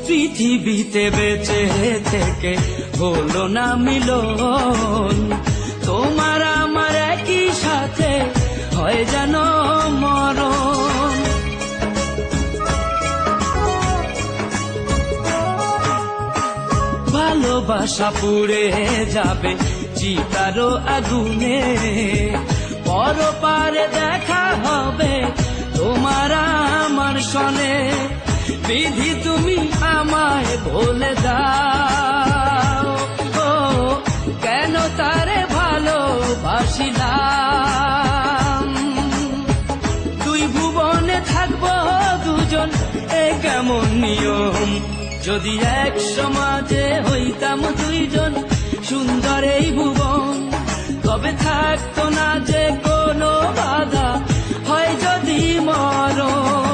পৃথিবীতে বেঁচে থেকে হলো না মিলন, তোমার আমার একই সাথে হয় যেন মরণ। ভালোবাসা পুড়ে যাবে চিতারো আগুনে, পরপারে দেখা হবে তোমার আমার সনে। বিধি তুমি আমায় বলে দাও, ও কেন তারে ভালোবাসিলাম। দুই ভুবনে থাকবো দুজন, এ কেমন নিয়ম। যদি এক সমাজে হইতাম দুইজন, সুন্দর এই ভুবন, তবে থাকতো না যে কোনো বাধা, হয় যদি মরণ।